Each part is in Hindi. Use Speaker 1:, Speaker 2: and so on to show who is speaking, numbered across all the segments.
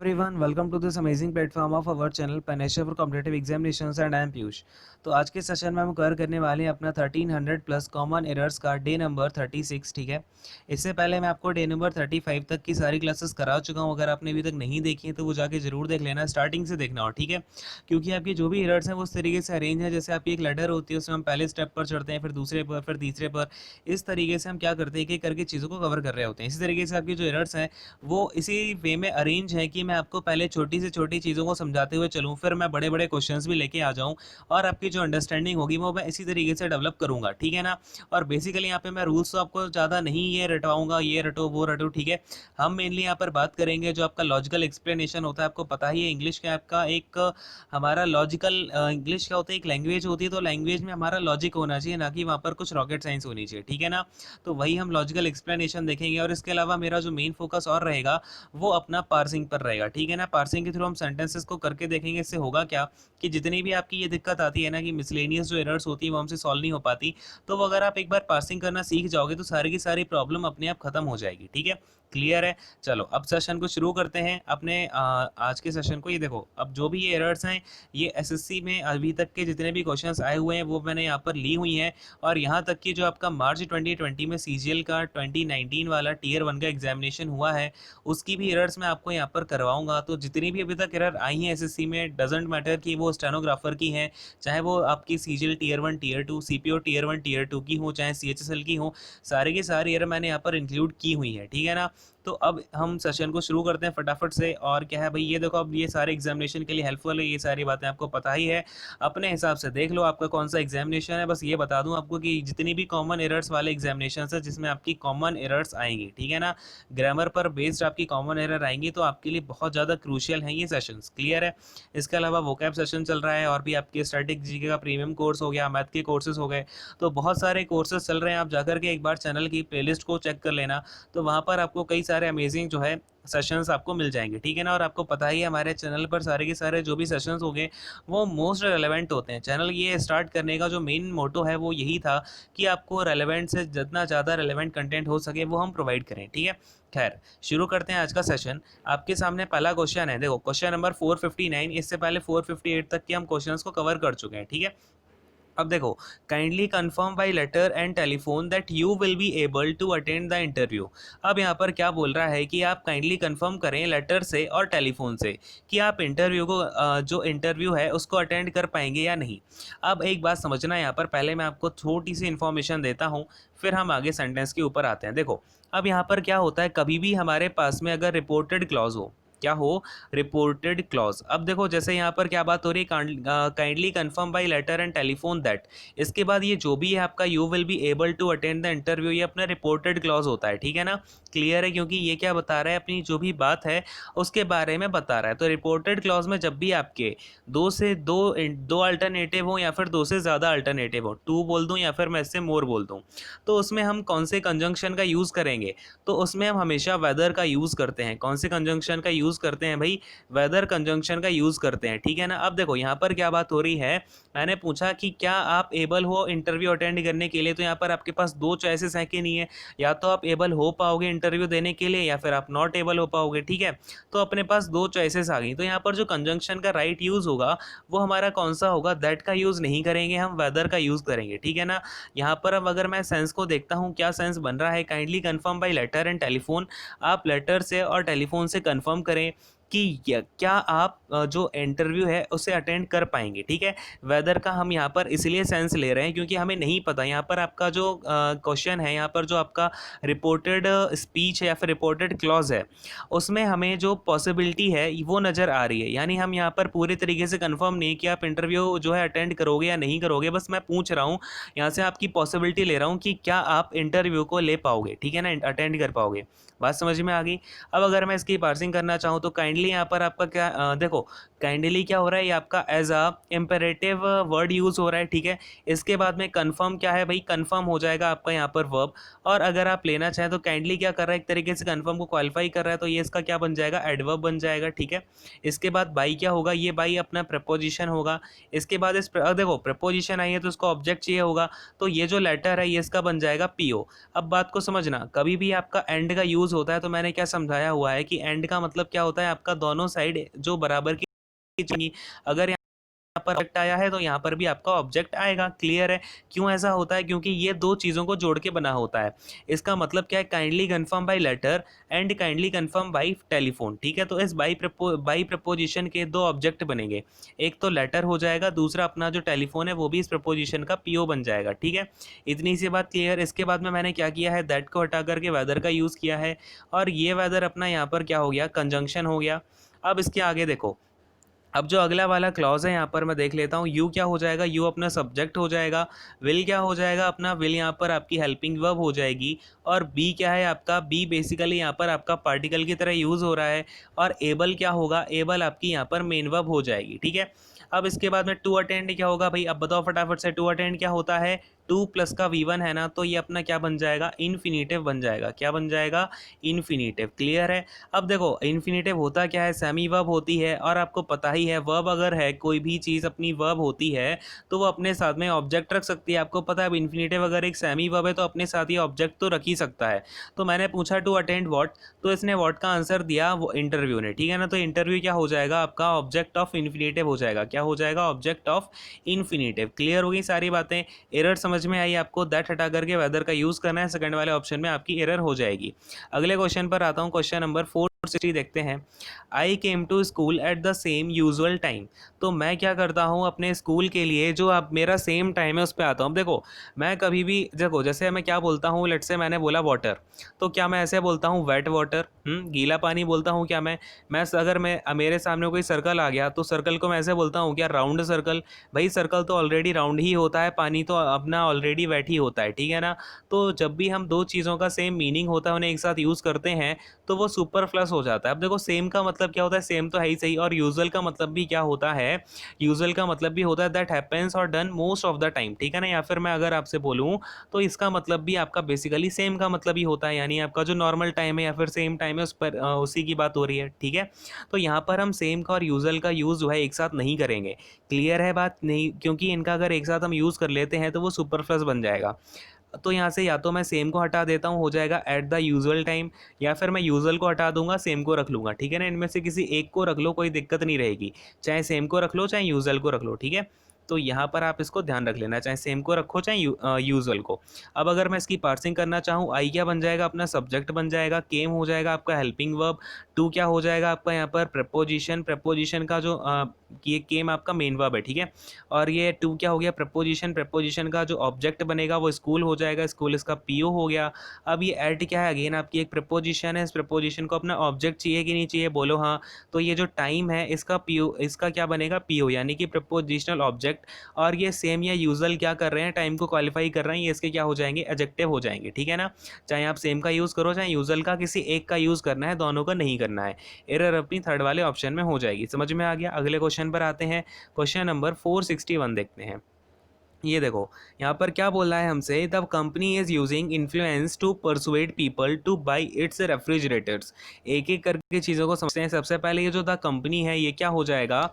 Speaker 1: Everyone, welcome to this amazing platform of our channel Panesha for Competitive Examinations and I am Piyush। तो आज के सेशन में हम कवर करने वाले हैं अपना 1300 प्लस कॉमन एरर्स का डे नंबर 36। ठीक है, इससे पहले मैं आपको डे नंबर 35 तक की सारी क्लासेस करा चुका हूं। अगर आपने अभी तक नहीं देखी है तो वो जाके जरूर देख लेना, स्टार्टिंग से देखना हो। ठीक है, क्योंकि आपकी जो भी एरर्स हैं वो इस तरीके से अरेंज है, जैसे आपकी एक लेटर होती है उसमें हम पहले स्टेप पर चढ़ते हैं, फिर दूसरे पर, फिर तीसरे पर। इस तरीके से हम क्या करते हैं कि करके चीज़ों को कवर कर रहे होते हैं। इसी तरीके से आपकी जो एरर्स हैं वो इसी वे में अरेंज है कि मैं आपको पहले छोटी से छोटी चीज़ों को समझाते हुए चलूँ, फिर मैं बड़े बड़े क्वेश्चंस भी लेके आ जाऊँ और आपकी जो अंडरस्टैंडिंग होगी वो मैं इसी तरीके से डेवलप करूँगा। ठीक है ना। और बेसिकली यहाँ पे मैं रूल्स तो आपको ज़्यादा नहीं ये रटवाऊँगा, ये रटो वो रटो। ठीक है, हम मेनली यहाँ पर बात करेंगे जो आपका लॉजिकल एक्सप्लेनेशन होता है। आपको पता ही है इंग्लिश का आपका एक हमारा लॉजिकल इंग्लिश क्या होता है, एक लैंग्वेज होती है, तो लैंग्वेज में हमारा लॉजिक होना चाहिए, ना कि वहाँ पर कुछ रॉकेट साइंस होनी चाहिए। ठीक है ना। तो वही हम लॉजिकल एक्सप्लेनेशन देखेंगे और इसके अलावा मेरा जो मेन फोकस और रहेगा वो अपना पार्सिंग पर रहेगा। ठीक है ना। पार्सिंग के थ्रू हम सेंटेंसेस को करके देखेंगे। इससे होगा क्या कि जितनी भी आपकी ये दिक्कत आती है ना कि मिसलेनियस जो एरर्स होती है वो हमसे सॉल्व नहीं हो पाती, तो वो अगर आप एक बार पार्सिंग करना सीख जाओगे तो सारी की सारी प्रॉब्लम अपने आप खत्म हो जाएगी। ठीक है, क्लियर है। चलो अब सेशन को शुरू करते हैं अपने आज के सेशन को। ये देखो, अब जो भी ये एरर्स हैं ये एसएससी में अभी तक के जितने भी क्वेश्चंस आए हुए हैं वो मैंने यहाँ पर ली हुई हैं। और यहाँ तक कि जो आपका मार्च 2020 में सीजीएल का 2019 वाला टीयर 1 का एग्जामिनेशन हुआ है उसकी भी एरर्स मैं आपको यहाँ पर करवाऊंगा। तो जितनी भी अभी तक एरर आई हैं एसएससी में, डजेंट मैटर कि वो स्टेनोग्राफर की हैं, चाहे वो आपकी CGL tier 1 tier 2 CPO tier 1 tier 2 की हो, चाहे सीएचएसएल की हो, सारे की सारी एरर मैंने यहाँ पर इंक्लूड की हुई है। ठीक है ना। तो अब हम सेशन को शुरू करते हैं फटाफट से। और क्या है भाई, ये देखो, अब ये सारे एग्जामिनेशन के लिए हेल्पफुल है, ये सारी बातें आपको पता ही है। अपने हिसाब से देख लो आपका कौन सा एग्जामिनेशन है। बस ये बता दूं आपको कि जितनी भी कॉमन एरर्स वाले एग्जामिनेशन है जिसमें आपकी कॉमन एरर्स आएंगी, ठीक है ना, ग्रामर पर बेस्ड आपकी कॉमन एरर आएंगी, तो आपके लिए बहुत ज़्यादा क्रूशियल हैं ये सेशंस। क्लियर है। इसके अलावा वोकैब सेशन चल रहा है और भी आपके स्टैटिक जीके का प्रीमियम कोर्स हो गया, मैथ के कोर्सेज हो गए, तो बहुत सारे कोर्सेज चल रहे हैं। आप जाकर के एक बार चैनल की प्लेलिस्ट को चेक कर लेना, तो वहाँ पर आपको कई सारे अमेजिंग जो है सेशंस आपको मिल जाएंगे। ठीक है ना। और आपको पता ही है हमारे चैनल पर सारे के सारे जो भी सेशंस हो गए वो मोस्ट रेलेवेंट होते हैं। चैनल ये स्टार्ट करने का जो मेन मोटो है वो यही था कि आपको रेलेवेंट से जितना ज़्यादा रेलेवेंट कंटेंट हो सके वो हम प्रोवाइड करें। ठीक है, खैर शुरू करते हैं आज का सेशन। आपके सामने पहला क्वेश्चन है, देखो क्वेश्चन नंबर 459। इससे पहले 458 तक के हम क्वेश्चंस को कवर कर चुके हैं। ठीक है, अब देखो, kindly confirm by letter and telephone that you will be able to attend the interview. अब यहाँ पर क्या बोल रहा है कि आप काइंडली कंफर्म करें लेटर से और टेलीफोन से कि आप इंटरव्यू को जो इंटरव्यू है उसको अटेंड कर पाएंगे या नहीं। अब एक बात समझना, यहाँ पर पहले मैं आपको छोटी सी इन्फॉर्मेशन देता हूँ, फिर हम आगे सेंटेंस के ऊपर आते हैं। देखो, अब यहाँ पर क्या होता है, कभी भी हमारे पास में अगर रिपोर्टेड क्लॉज हो, क्या हो, रिपोर्टेड क्लॉज। अब देखो, जैसे यहाँ पर क्या बात हो रही है, kindly confirm by letter and telephone that, इसके बाद ये जो भी है आपका you will be able to attend the interview, ये अपना रिपोर्टेड क्लॉज होता है। ठीक है ना, क्लियर है, क्योंकि ये क्या बता रहा है, अपनी जो भी बात है उसके बारे में बता रहा है। तो रिपोर्टेड क्लॉज में जब भी आपके दो से दो अल्टरनेटिव हो या फिर दो से ज़्यादा अल्टरनेटिव हो, टू बोल दूँ या फिर मैं इससे मोर बोल दूँ, तो उसमें हम कौन से कंजंक्शन का यूज़ करेंगे, तो उसमें हम हमेशा वेदर का यूज़ करते हैं। कौन से कंजंक्शन का यूज़ करते हैं भाई, वेदर कंजंक्शन का यूज़ करते हैं। ठीक है ना। अब देखो यहाँ पर क्या बात हो रही है, मैंने पूछा कि क्या आप एबल हो इंटरव्यू अटेंड करने के लिए, तो यहाँ पर आपके पास दो चॉइसेस हैं कि नहीं है, या तो आप एबल हो पाओगे इंटरव्यू देने के लिए या फिर आप नॉट एबल हो पाओगे। ठीक है, तो अपने पास दो चॉइसेस आ गई। तो यहाँ पर जो कंजंक्शन का राइट यूज़ होगा वो हमारा कौन सा होगा, दैट का यूज़ नहीं करेंगे, हम वेदर का यूज़ करेंगे। ठीक है ना। यहाँ पर अब अगर मैं सेंस को देखता हूँ, क्या सेंस बन रहा है, kindly confirm by letter and telephone, आप लेटर से और टेलीफोन से कन्फर्म करें कि क्या आप जो इंटरव्यू है उसे अटेंड कर पाएंगे। ठीक है, वेदर का हम यहाँ पर इसलिए सेंस ले रहे हैं क्योंकि हमें नहीं पता, यहाँ पर आपका जो क्वेश्चन है, यहाँ पर जो आपका रिपोर्टेड स्पीच है या फिर रिपोर्टेड क्लॉज है, उसमें हमें जो पॉसिबिलिटी है वो नज़र आ रही है। यानी हम यहाँ पर पूरे तरीके से कंफर्म नहीं कि आप इंटरव्यू जो है अटेंड करोगे या नहीं करोगे, बस मैं पूछ रहा हूँ, यहाँ से आपकी पॉसिबिलिटी ले रहा हूँ कि क्या आप इंटरव्यू को ले पाओगे। ठीक है ना, अटेंड कर पाओगे। बात समझ में आ गई। अब अगर मैं इसकी पार्सिंग करना चाहूँ तो काइंडली यहाँ पर आपका क्या देखो, काइंडली क्या हो रहा है, ये आपका as a imperative word use हो रहा है। ठीक है, इसके बाद में कन्फर्म क्या है भाई, कन्फर्म हो जाएगा आपका यहाँ पर वर्ब। और अगर आप लेना चाहें तो काइंडली क्या कर रहा है, एक तरीके से कन्फर्म को क्वालिफाई कर रहा है, तो ये इसका क्या बन जाएगा, एडवर्ब बन जाएगा। ठीक है, इसके बाद बाई क्या होगा, ये बाई अपना प्रपोजिशन होगा। इसके बाद देखो प्रपोजिशन आई है तो उसका ऑब्जेक्ट चाहिए होगा, तो ये जो लेटर है ये इसका बन जाएगा पीओ। अब बात को समझना, कभी भी आपका एंड का यूज़ होता है तो मैंने क्या समझाया हुआ है कि एंड का मतलब क्या होता है, आपका दोनों साइड जो बराबर की चाहिए। अगर यहाँ पर ऑब्जेक्ट आया है तो यहाँ पर भी आपका ऑब्जेक्ट आएगा। क्लियर है? क्यों ऐसा होता है? क्योंकि ये दो चीज़ों को जोड़ के बना होता है। इसका मतलब क्या है? Kindly confirm by letter and kindly confirm by telephone. ठीक है, तो इस बाई प्रपोजिशन के दो ऑब्जेक्ट बनेंगे, एक तो लेटर हो जाएगा, दूसरा अपना जो टेलीफोन है वो भी इस प्रपोजिशन का पीओ बन जाएगा। ठीक है, इतनी सी बात क्लियर। इसके बाद में मैंने क्या किया है, दैट को हटा करके वेदर का यूज़ किया है, और ये वेदर अपना यहाँ पर क्या हो गया, कंजंक्शन हो गया। अब इसके आगे देखो, अब जो अगला वाला क्लॉज है यहाँ पर मैं देख लेता हूँ। यू क्या हो जाएगा, यू अपना सब्जेक्ट हो जाएगा। विल क्या हो जाएगा, अपना विल यहाँ पर आपकी हेल्पिंग वर्ब हो जाएगी। और बी क्या है आपका, बी बेसिकली यहाँ पर आपका पार्टिकल की तरह यूज़ हो रहा है। और एबल क्या होगा, एबल आपकी यहाँ पर मेन वर्ब हो जाएगी। ठीक है, अब इसके बाद में टू अटेंड क्या होगा भाई, अब बताओ फटाफट से। टू अटेंड क्या होता है, टू प्लस का V1 है ना, तो ये अपना क्या बन जाएगा, इन्फिनेटिव बन जाएगा। क्या बन जाएगा, इन्फिनेटिव। क्लियर है? अब देखो इन्फिनेटिव होता क्या है, सेमी वर्ब होती है, और आपको पता ही है वर्ब अगर है, कोई भी चीज़ अपनी वर्ब होती है तो वो अपने साथ में ऑब्जेक्ट रख सकती है। आपको पता है अब इन्फिनेटिव अगर एक सेमी वर्ब है तो अपने साथ ही ऑब्जेक्ट तो रख ही सकता है। तो मैंने पूछा टू अटेंड व्हाट, तो इसने व्हाट का आंसर दिया वो इंटरव्यू ने। ठीक है ना, तो इंटरव्यू क्या हो जाएगा आपका, ऑब्जेक्ट ऑफ इन्फिनेटिव हो जाएगा। क्या हो जाएगा, ऑब्जेक्ट ऑफ इन्फिनेटिव। क्लियर हो गई सारी बातें? एरर समझ में आई आपको? दैट हटा करके वेदर का यूज़ करना है, सेकंड वाले ऑप्शन में आपकी एरर हो जाएगी। अगले क्वेश्चन पर आता हूँ, क्वेश्चन नंबर 460 देखते हैं। I came to school at the same usual time. तो मैं क्या करता हूँ, अपने स्कूल के लिए जो आप मेरा सेम टाइम है उस पर आता हूँ। देखो मैं कभी भी देखो, जैसे मैं क्या बोलता हूँ, लेट से मैंने बोला वाटर, तो क्या मैं ऐसे बोलता हूँ वेट वाटर, गीला पानी बोलता हूँ क्या मैं अगर मेरे सामने कोई सर्कल आ गया तो सर्कल को मैं ऐसे बोलता हूँ क्या, राउंड सर्कल। भाई सर्कल तो ऑलरेडी राउंड ही होता है, पानी तो अपना ऑलरेडी वेट ही होता है। ठीक है ना, तो जब भी हम दो चीज़ों का सेम मीनिंग होता है उन्हें एक साथ यूज़ करते हैं तो वो सुपरफ्लस हो जाता है। अब देखो सेम का मतलब क्या होता है, सेम तो है ही सही, और यूजुअल का मतलब भी क्या होता है, यूजुअल का मतलब भी होता है दैट हैपेंस और done most of the time. ठीक है ना, या फिर मैं अगर आपसे बोलूँ तो इसका मतलब भी आपका बेसिकली सेम का मतलब ही होता है, यानी आपका जो नॉर्मल टाइम है या फिर सेम टाइम है उस पर उसी की बात हो रही है। ठीक है, तो यहाँ पर हम सेम का और यूजुअल का यूज़ जो है एक साथ नहीं करेंगे। क्लियर है बात? नहीं, क्योंकि इनका अगर एक साथ हम यूज़ कर लेते हैं तो वो सुपरफ्लस बन जाएगा। तो यहाँ से या तो मैं सेम को हटा देता हूँ, हो जाएगा एट द यूजुअल टाइम, या फिर मैं यूजुअल को हटा दूंगा, सेम को रख लूँगा। ठीक है ना, इनमें से किसी एक को रख लो, कोई दिक्कत नहीं रहेगी, चाहे सेम को रख लो चाहे यूजुअल को रख लो। ठीक है, तो यहाँ पर आप इसको ध्यान रख लेना, चाहे सेम को रखो चाहे यूजुअल को। अब अगर मैं इसकी पार्सिंग करना चाहूँ, आई क्या बन जाएगा, अपना सब्जेक्ट बन जाएगा, केम हो जाएगा आपका हेल्पिंग वर्ब, टू क्या हो जाएगा आपका यहाँ पर प्रपोजिशन, प्रपोजिशन का जो ये केम आपका मेन वर्ब है। ठीक है, और ये टू क्या हो गया, प्रपोजिशन, प्रपोजिशन का जो ऑब्जेक्ट बनेगा वो स्कूल हो जाएगा, स्कूल इसका पीओ हो गया। अब ये एट क्या है, अगेन आपकी एक प्रपोजिशन है, इस प्रपोजिशन को अपना ऑब्जेक्ट चाहिए कि नहीं चाहिए, बोलो हाँ। तो ये जो टाइम है इसका पीओ, इसका क्या बनेगा, पीओ, यानी कि प्रपोजिशनल ऑब्जेक्ट। और ये सेम या यूजुअल क्या कर रहे हैं, टाइम को क्वालिफाई कर रहे हैं, ये इसके क्या हो जाएंगे, एडजेक्टिव हो जाएंगे। ठीक है ना, चाहे आप सेम का यूज़ करो चाहे यूजुअल का, किसी एक का यूज़ करना है, दोनों का नहीं करना है। एरर अपनी थर्ड वाले ऑप्शन में हो जाएगी। समझ में आ गया? अगले क्वेश्चन पर आते हैं, क्वेश्चन नंबर 461 देखते हैं। ये देखो यहाँ पर क्या बोल रहा है हमसे, the company is using influence to persuade people to buy its refrigerators. एक एक करके चीज़ों को समझते हैं। सबसे पहले ये जो द कंपनी है ये क्या हो जाएगा,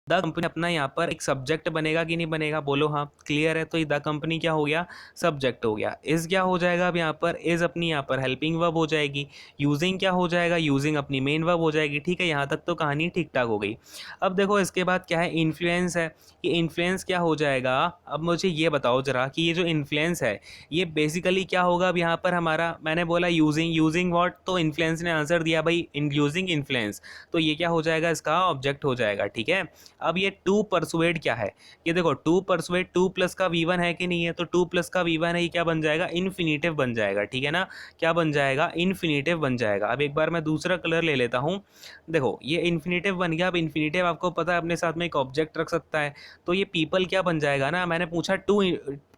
Speaker 1: द कंपनी अपना यहाँ पर एक सब्जेक्ट बनेगा कि नहीं बनेगा, बोलो हाँ। क्लियर है, तो द कंपनी क्या हो गया, सब्जेक्ट हो गया। इज क्या हो जाएगा, अब यहाँ पर इज अपनी यहाँ पर हेल्पिंग वर्ब हो जाएगी। यूजिंग क्या हो जाएगा, यूजिंग अपनी मेन वर्ब हो जाएगी। ठीक है, यहाँ तक तो कहानी ठीक ठाक हो गई। अब देखो इसके बाद क्या है, इन्फ्लुएंस है। ये इन्फ्लुएंस क्या हो जाएगा, अब मुझे ये बताओ जरा कि ये जो इन्फ्लुएंस है ये बेसिकली क्या होगा। अब यहाँ पर हमारा मैंने बोला यूजिंग, यूजिंग व्हाट, तो इन्फ्लुएंस ने आंसर दिया भाई यूजिंग इन्फ्लुएंस, तो ये क्या हो जाएगा, इसका ऑब्जेक्ट हो जाएगा। ठीक है, अब ये टू परसुएड क्या है, ये देखो टू परसुएड, टू प्लस का V1 है कि नहीं है, तो टू प्लस का V1 है, ये क्या बन जाएगा, इन्फिनेटिव बन जाएगा। ठीक है ना, क्या बन जाएगा, इन्फिनेटिव बन जाएगा। अब एक बार मैं दूसरा कलर ले लेता हूँ। देखो ये इन्फिनेटिव बन गया। अब इन्फिनेटिव आपको पता है अपने साथ में एक ऑब्जेक्ट रख सकता है, तो ये पीपल क्या बन जाएगा ना, मैंने पूछा टू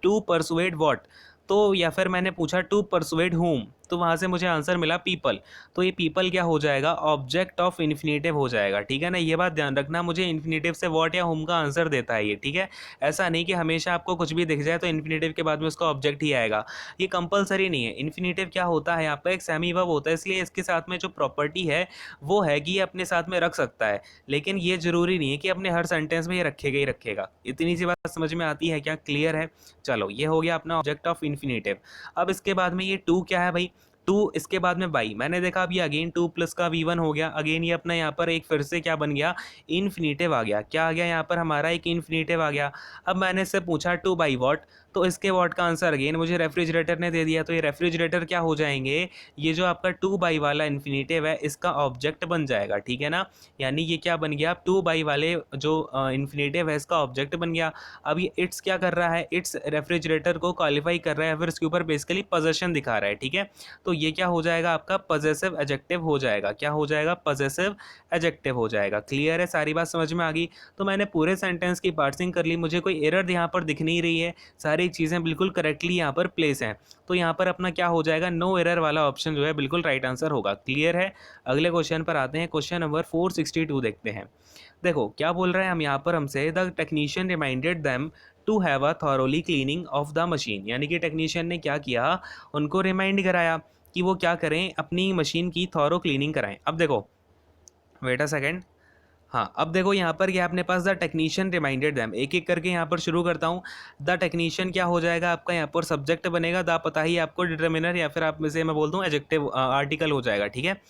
Speaker 1: टू परसुएड व्हाट, तो या फिर मैंने पूछा टू परसुएड होम, तो वहाँ से मुझे आंसर मिला पीपल, तो ये पीपल क्या हो जाएगा, ऑब्जेक्ट ऑफ इन्फिनेटिव हो जाएगा। ठीक है ना, ये बात ध्यान रखना, मुझे इन्फिनेटिव से व्हाट या होम का आंसर देता है ये। ठीक है, ऐसा नहीं कि हमेशा आपको कुछ भी दिख जाए तो इन्फिनेटिव के बाद में उसका ऑब्जेक्ट ही आएगा, ये कंपलसरी नहीं है। इन्फिनेटिव क्या होता है, आपका एक सेमी वर्ब होता है, इसलिए इसके साथ में जो प्रॉपर्टी है वो है कि ये अपने साथ में रख सकता है, लेकिन ये जरूरी नहीं है कि अपने हर सेंटेंस में ये रखेगा ही रखेगा। इतनी सी बात समझ में आती है क्या? क्लियर है? चलो ये हो गया अपना ऑब्जेक्ट ऑफ इन्फिनेटिव। अब इसके बाद में ये टू क्या है भाई, टू इसके बाद में बाई, मैंने देखा अब ये अगेन टू प्लस का V1 हो गया, अगेन ये अपना यहाँ पर एक फिर से क्या बन गया, इन्फिनेटिव आ गया। क्या आ गया यहाँ पर हमारा, एक इन्फिनेटिव आ गया। अब मैंने इससे पूछा टू बाई वॉट, तो इसके वॉट का आंसर अगेन मुझे रेफ्रिजरेटर ने दे दिया। तो ये रेफ्रिजरेटर क्या हो जाएंगे, ये जो आपका टू बाई वाला इन्फिनेटिव है इसका ऑब्जेक्ट बन जाएगा, ठीक है ना। यानी ये क्या बन गया, टू बाई वाले जो इन्फिनेटिव है इसका ऑब्जेक्ट बन गया। अब ये इट्स क्या कर रहा है, इट्स रेफ्रिजरेटर को क्वालिफाई कर रहा है, फिर इसके ऊपर बेसिकली पोजेशन दिखा रहा है, ठीक है। तो ये क्या हो जाएगा आपका, पजेसिव एडजेक्टिव हो जाएगा। क्या हो जाएगा, पजेसिव एडजेक्टिव हो जाएगा। क्लियर है, सारी बात समझ में आ गई। तो मैंने पूरे सेंटेंस की पार्सिंग कर ली, मुझे कोई एरर यहाँ पर दिख नहीं रही है, सारी चीज़ें बिल्कुल करेक्टली यहाँ पर प्लेस हैं। तो यहाँ पर अपना क्या हो जाएगा, नो एरर वाला ऑप्शन जो है बिल्कुल राइट आंसर होगा। क्लियर है। अगले क्वेश्चन पर आते हैं, क्वेश्चन नंबर 462 देखते हैं। देखो क्या बोल रहे हैं हम यहाँ पर हमसे, the technician reminded them to have a thoroughly cleaning of the machine. यानी कि टेक्नीशियन ने क्या किया, उनको रिमाइंड कराया कि वो क्या करें, अपनी मशीन की थॉरो क्लीनिंग कराएं। अब देखो, वेट अ सेकेंड, हाँ अब देखो यहाँ पर क्या अपने पास, द टेक्नीशियन रिमाइंडेड दैम, एक एक करके यहाँ पर शुरू करता हूँ। द टेक्नीशियन क्या हो जाएगा आपका, यहाँ पर सब्जेक्ट बनेगा, द पता ही आपको डिटर्मिनर, या फिर आप में से मैं बोल दूँ एडजेक्टिव आर्टिकल हो जाएगा, ठीक है।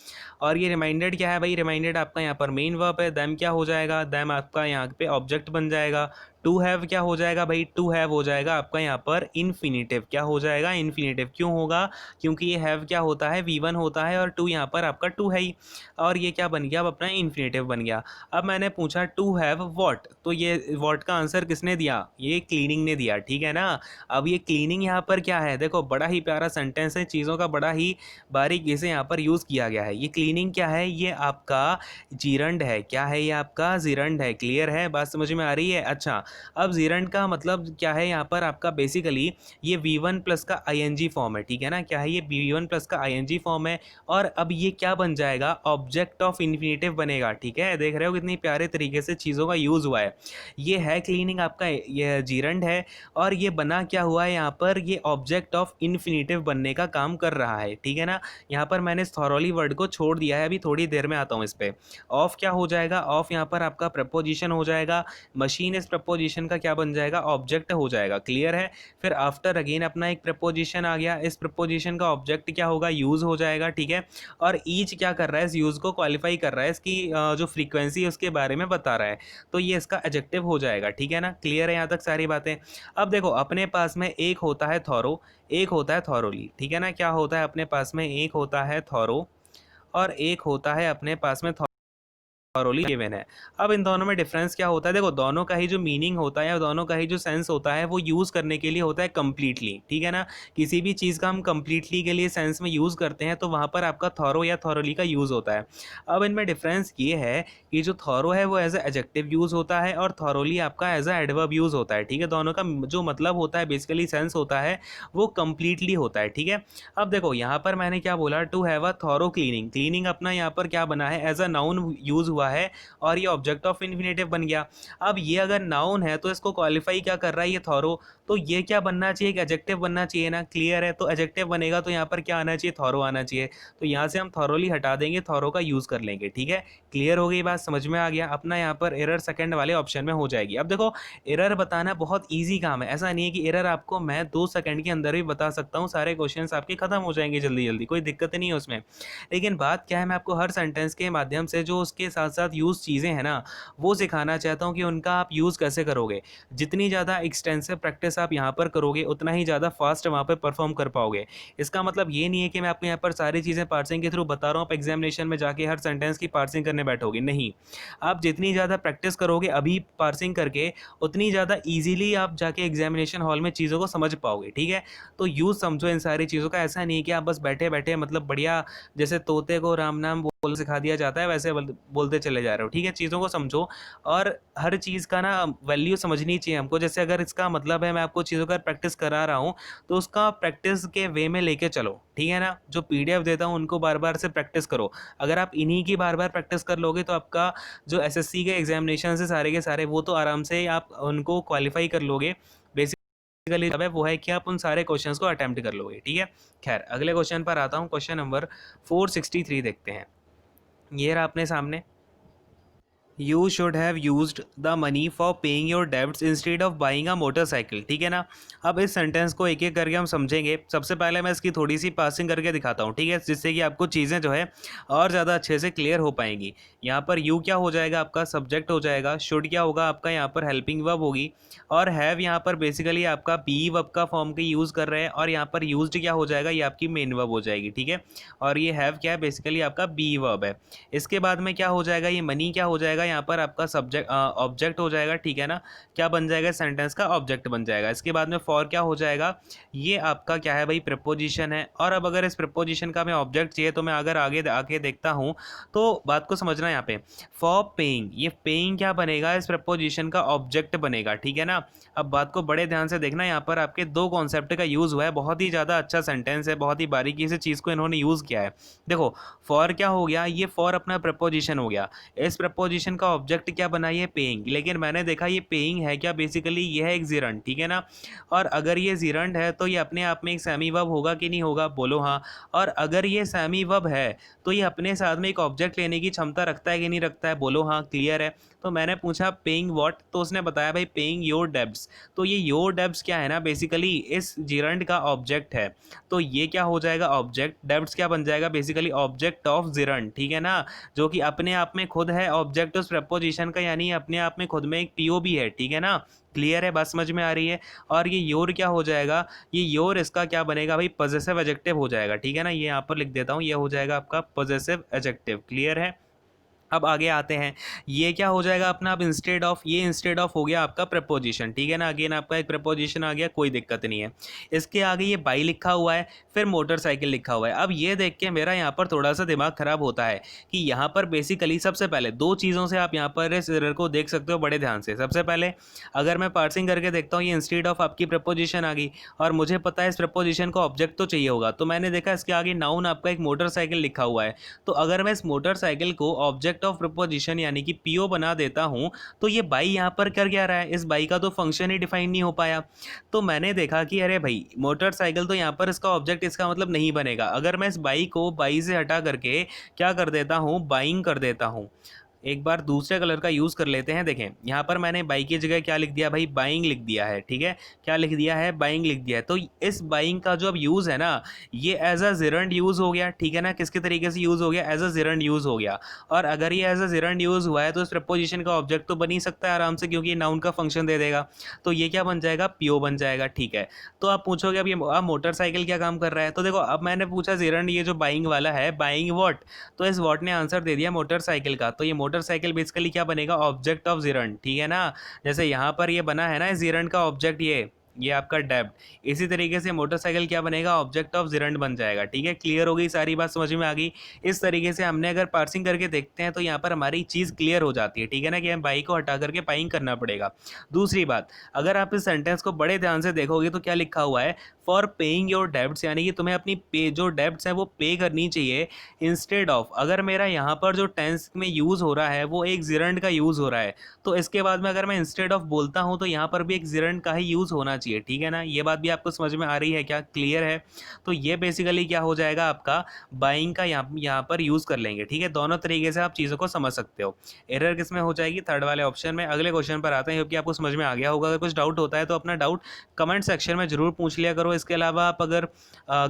Speaker 1: और ये रिमाइंडेड क्या है भाई, रिमाइंडेड आपका यहाँ पर मेन वर्ब है, दैम क्या हो जाएगा, दैम आपका यहाँ पे ऑब्जेक्ट बन जाएगा। टू हैव क्या हो जाएगा भाई, टू हैव हो जाएगा आपका यहाँ पर इन्फिनेटिव। क्या हो जाएगा, इन्फिनेटिव। क्यों होगा, क्योंकि ये हैव क्या होता है, V1 होता है, और टू यहाँ पर आपका टू है ही, और ये क्या बन गया, अब अपना इन्फिनेटिव बन गया। अब मैंने पूछा टू हैव वॉट, तो ये वॉट का आंसर किसने दिया, ये क्लीनिंग ने दिया, ठीक है ना। अब ये क्लीनिंग यहाँ पर क्या है, देखो बड़ा ही प्यारा सेंटेंस है, चीज़ों का बड़ा ही बारीकी से यहाँ पर यूज़ किया गया है। ये क्लीनिंग क्या है, ये आपका जीरंड है। क्या है, ये आपका जीरंड है। क्लियर है, बात समझ में आ रही है। अच्छा, अब जीरंड का मतलब क्या है, यहाँ पर आपका बेसिकली ये V1 प्लस का ING फॉर्म है, ठीक है ना। क्या है, ये V1 प्लस का ING फॉर्म है, और अब ये क्या बन जाएगा, ऑब्जेक्ट ऑफ इन्फिनेटिव बनेगा, ठीक है। देख रहे हो कितनी प्यारे तरीके से चीज़ों का यूज़ हुआ है। ये है क्लीनिंग आपका, ये जीरंड है, और ये बना क्या हुआ है यहाँ पर, ये ऑब्जेक्ट ऑफ इन्फिनेटिव बनने का काम कर रहा है, ठीक है ना। यहाँ पर मैंने थॉरोली वर्ड को छोड़ दिया है, अभी थोड़ी देर में आता हूँ इस पर। ऑफ क्या हो जाएगा, ऑफ यहाँ पर आपका प्रपोजिशन हो जाएगा, मशीन इस प्रपोजिशन का क्या बन जाएगा, ऑब्जेक्ट हो जाएगा। क्लियर है। फिर आफ्टर अगेन अपना एक प्रपोजिशन आ गया, इस प्रपोजिशन का ऑब्जेक्ट क्या होगा, यूज़ हो जाएगा, ठीक है। और ईच क्या कर रहा है, इस यूज़ को क्वालिफाई कर रहा है, इसकी जो फ्रीक्वेंसी है उसके बारे में बता रहा है, तो ये इसका एडजेक्टिव हो जाएगा, ठीक है ना। क्लियर है यहाँ तक सारी बातें। अब देखो अपने पास में एक होता है थॉरो, एक होता है थॉरोली, ठीक है ना। क्या होता है अपने पास में, एक होता है थॉरो और एक होता है अपने पास में थॉरोली गिवन है। अब इन दोनों में डिफरेंस क्या होता है, देखो दोनों का ही जो मीनिंग होता है, दोनों का ही जो सेंस होता है, वो यूज़ करने के लिए होता है कम्प्लीटली, ठीक है ना। किसी भी चीज़ का हम कम्प्लीटली के लिए सेंस में यूज़ करते हैं तो वहाँ पर आपका थॉरो या थॉरोली का यूज़ होता है। अब इनमें डिफरेंस ये है कि जो थॉरो है वो एज ए एडजेक्टिव यूज़ होता है, और थॉरोली आपका एज ए एडवर्ब यूज़ होता है, ठीक है। दोनों का जो मतलब होता है, बेसिकली सेंस होता है, वो कम्प्लीटली होता है, ठीक है। अब देखो यहाँ पर मैंने क्या बोला, to have a thorough cleaning, cleaning अपना यहाँ पर क्या बना है, एज अ नाउन यूज़ हुआ है, और ये ऑब्जेक्ट ऑफ इन्फिनेटिव बन गया। अब ये अगर नाउन है तो इसको क्वालिफाई क्या कर रहा है, ये थॉरो, तो ये क्या बनना चाहिए, एक एडजेक्टिव बनना चाहिए ना। क्लियर है। तो एडजेक्टिव बनेगा तो यहाँ पर क्या आना चाहिए, थॉरो आना चाहिए। तो यहाँ से हम थॉरोली हटा देंगे, थॉरो का यूज़ कर लेंगे, ठीक है। क्लियर हो गई बात, समझ में आ गया। अपना यहाँ पर एरर सेकंड वाले ऑप्शन में हो जाएगी। अब देखो एरर बताना बहुत ईजी काम है, ऐसा नहीं है कि एरर आपको मैं 2 सेकंड के अंदर भी बता सकता हूँ, सारे क्वेश्चन आपके खत्म हो जाएंगे जल्दी जल्दी, कोई दिक्कत नहीं है उसमें। लेकिन बात क्या है, मैं आपको हर सेंटेंस के माध्यम से जो उसके साथ साथ यूज़ चीज़ें हैं ना, वो सिखाना चाहता हूँ कि उनका आप यूज़ कैसे करोगे। जितनी ज़्यादा एक्सटेंसिव प्रैक्टिस आप यहाँ पर करोगे उतना ही ज़्यादा फास्ट वहाँ पर परफॉर्म कर पाओगे। इसका मतलब ये नहीं है कि मैं आपको यहाँ पर सारी चीज़ें पार्सिंग के थ्रू बता रहा हूँ, आप एग्जामिनेशन में जाके हर सेंटेंस की पार्सिंग करने बैठोगे, नहीं। आप जितनी ज़्यादा प्रैक्टिस करोगे अभी पार्सिंग करके, उतनी ज़्यादा ईजिली आप जाके एग्जामिनेशन हॉल में चीज़ों को समझ पाओगे, ठीक है। तो यूज़ समझो इन सारी चीज़ों का, ऐसा नहीं है कि आप बस बैठे बैठे मतलब बढ़िया जैसे तोते को राम नाम बोल सिखा दिया जाता है वैसे बोलते चले जा रहे हो, ठीक है। चीज़ों को समझो, और हर चीज़ का ना वैल्यू समझनी चाहिए हमको। जैसे अगर इसका मतलब है मैं आपको चीज़ों का प्रैक्टिस करा रहा हूँ, तो उसका प्रैक्टिस के वे में लेके चलो, ठीक है ना। जो PDF देता हूँ उनको बार बार से प्रैक्टिस करो। अगर आप इन्हीं की बार बार प्रैक्टिस कर लोगे तो आपका जो SSC के एग्जामिनेशन से सारे के सारे वो तो आराम से आप उनको क्वालिफाई कर लोगे। बेसिकली जब है वो है कि आप उन सारे क्वेश्चंस को अटेम्प्ट कर लोगे, ठीक है। खैर अगले क्वेश्चन पर आता हूँ, क्वेश्चन नंबर 463 देखते हैं। ये रहा अपने सामने। You should have used the money for paying your debts instead of buying a motorcycle, ठीक है ना। अब इस सेंटेंस को एक एक करके हम समझेंगे। सबसे पहले मैं इसकी थोड़ी सी पासिंग करके दिखाता हूँ, ठीक है, जिससे कि आपको चीज़ें जो है और ज़्यादा अच्छे से क्लियर हो पाएंगी। यहाँ पर यू क्या हो जाएगा, आपका सब्जेक्ट हो जाएगा। शुड क्या होगा आपका, यहाँ पर हेल्पिंग वर्ब होगी। और हैव यहाँ पर बेसिकली आपका बी वर्ब का फॉर्म के यूज़ कर रहे हैं। और यहाँ पर यूज्ड क्या हो जाएगा, ये आपकी मेन वर्ब हो जाएगी, ठीक है। और ये हैव क्या है, बेसिकली आपका बी वर्ब है। इसके बाद में क्या हो जाएगा, ये मनी क्या हो जाएगा, यहाँ पर आपका सब्जेक्ट ऑब्जेक्ट हो जाएगा, ठीक है ना। क्या बन जाएगा, सेंटेंस का ऑब्जेक्ट बन जाएगा। इसके बाद में फॉर क्या हो जाएगा, ये आपका क्या है भाई, प्रपोजिशन है। और अब अगर इस प्रपोजिशन का हमें ऑब्जेक्ट चाहिए तो मैं अगर आगे आके देखता हूँ तो बात को समझना यहाँ पे। फॉर पेइंग, ये पेइंग क्या बनेगा, इस प्रपोजिशन का ऑब्जेक्ट बनेगा, ठीक है ना। अब बात को बड़े ध्यान से देखना, यहाँ पर आपके दो कॉन्सेप्ट का यूज़ हुआ है। बहुत ही ज़्यादा अच्छा सेंटेंस है, बहुत ही बारीकी से चीज़ को इन्होंने यूज़ किया है। देखो फॉर क्या हो गया, ये फॉर अपना प्रपोजिशन हो गया। इस प्रपोजिशन का ऑब्जेक्ट क्या बना, ये पेइंग। लेकिन मैंने देखा ये पेइंग है क्या, बेसिकली ये है एक जिरंड, ठीक है ना। और अगर ये जिरंड है तो ये अपने आप में एक सेमी वर्ब होगा कि नहीं होगा, बोलो हाँ। और अगर ये सेमी वर्ब है तो ये अपने साथ में एक ऑब्जेक्ट लेने की क्षमता रखता है कि नहीं रखता है, बोलो हाँ। क्लियर है। तो मैंने पूछा पेइंग व्हाट, तो उसने बताया भाई पेइंग योर डेब्ट्स। तो ये योर डेब्ट्स क्या है ना, बेसिकली इस जिरंड का ऑब्जेक्ट है। तो ये क्या हो जाएगा, ऑब्जेक्ट। डेब्ट्स क्या बन जाएगा, बेसिकली ऑब्जेक्ट ऑफ जिरंड, ठीक है ना। जो कि अपने आप में खुद है ऑब्जेक्ट उस प्रपोजिशन का, यानी अपने आप में खुद में एक पीओ भी है, ठीक है ना। क्लियर है, बात समझ में आ रही है। और ये योर क्या हो जाएगा, ये योर इसका क्या बनेगा भाई, पॉजेसिव एडजेक्टिव हो जाएगा, ठीक है ना। ये यहाँ पर लिख देता हूँ, ये हो जाएगा आपका पॉजेसिव एडजेक्टिव। क्लियर है। अब आगे आते हैं, ये क्या हो जाएगा अपना, अब इंस्टेड ऑफ, ये इंस्टेड ऑफ हो गया आपका प्रपोजिशन, ठीक है ना। अगेन आपका एक प्रपोजिशन आ गया, कोई दिक्कत नहीं है। इसके आगे ये बाई लिखा हुआ है, फिर मोटरसाइकिल लिखा हुआ है। अब ये देख के मेरा यहाँ पर थोड़ा सा दिमाग खराब होता है कि यहाँ पर बेसिकली सबसे पहले दो चीज़ों से आप यहाँ पर इस एरर को देख सकते हो बड़े ध्यान से। सबसे पहले अगर मैं पार्सिंग करके देखता हूँ, ये इंस्टेड ऑफ आपकी प्रपोजिशन आ गई और मुझे पता है इस प्रपोजिशन को ऑब्जेक्ट तो चाहिए होगा, तो मैंने देखा इसके आगे नाउन आपका एक मोटरसाइकिल लिखा हुआ है। तो अगर मैं इस मोटरसाइकिल को ऑब्जेक्ट ऑफ प्रपोजिशन यानी कि पीओ बना देता हूं, तो ये बाई यहाँ पर कर क्या रहा है, इस बाई का तो फंक्शन ही डिफाइन नहीं हो पाया। तो मैंने देखा कि अरे भाई मोटरसाइकिल तो यहाँ पर इसका ऑब्जेक्ट, इसका मतलब नहीं बनेगा। अगर मैं इस बाई को बाई से हटा करके क्या कर देता हूँ, बाइंग कर देता हूँ। एक बार दूसरे कलर का यूज़ कर लेते हैं। देखें यहाँ पर मैंने बाई की जगह क्या लिख दिया भाई, बाइंग लिख दिया है, ठीक है। क्या लिख दिया है, बाइंग लिख दिया है। तो इस बाइंग का जो अब यूज़ है ना, ये एज अ जिरंड यूज़ हो गया, ठीक है ना। किसके तरीके से यूज़ हो गया, एज अ जिरंड यूज़ हो गया। और अगर ये एज अ जिरंड यूज़ हुआ है तो इस प्रपोजिशन का ऑब्जेक्ट तो बन ही सकता है आराम से, क्योंकि ये नाउन का फंक्शन दे देगा। तो ये क्या बन जाएगा, पीओ बन जाएगा, ठीक है। तो आप पूछोगे अब ये अब मोटरसाइकिल क्या काम कर रहा है, तो देखो अब मैंने पूछा जिरंड, ये जो बाइंग वाला है, बाइंग वॉट। तो इस वॉट ने आंसर दे दिया मोटरसाइकिल का। तो ये मोटरसाइकिल बेसिकली क्या बनेगा, ऑब्जेक्ट ऑफ जिरंड, ठीक है ना। जैसे यहाँ पर ये बना है ना जिरंड का ऑब्जेक्ट, ये आपका डेब्ट। इसी तरीके से मोटरसाइकिल क्या बनेगा, ऑब्जेक्ट ऑफ जिरंड बन जाएगा, ठीक है। क्लियर हो गई, सारी बात समझ में आ गई। इस तरीके से हमने अगर पार्सिंग करके देखते हैं तो यहाँ पर हमारी चीज़ क्लियर हो जाती है, ठीक है ना, कि हम बाई को हटा करके पाइंग करना पड़ेगा। दूसरी बात, अगर आप इस सेंटेंस को बड़े ध्यान से देखोगे तो क्या लिखा हुआ है, फॉर पेइंग योर डेब्ट्स, यानी कि तुम्हें अपनी पे जो डेब्ट्स है वो पे करनी चाहिए इंस्टेड ऑफ। अगर मेरा यहाँ पर जो टेंस में यूज़ हो रहा है वो एक जिरंड का यूज़ हो रहा है, तो इसके बाद में अगर मैं इंस्टेड ऑफ बोलता हूँ तो यहाँ पर भी एक जिरंड का ही यूज़ होना चाहिए, ठीक है ना। ये बात भी आपको समझ में आ रही है क्या, क्लियर है। तो ये बेसिकली क्या हो जाएगा आपका, बाइंग का यहाँ पर यूज़ कर लेंगे, ठीक है। दोनों तरीके से आप चीज़ों को समझ सकते हो। एरर किस में हो जाएगी, थर्ड वाले ऑप्शन में। अगले क्वेश्चन पर आते हैं, क्योंकि आपको समझ में आ गया होगा। अगर कुछ डाउट होता है तो अपना डाउट कमेंट सेक्शन में जरूर पूछ लिया करो। इसके अलावा आप अगर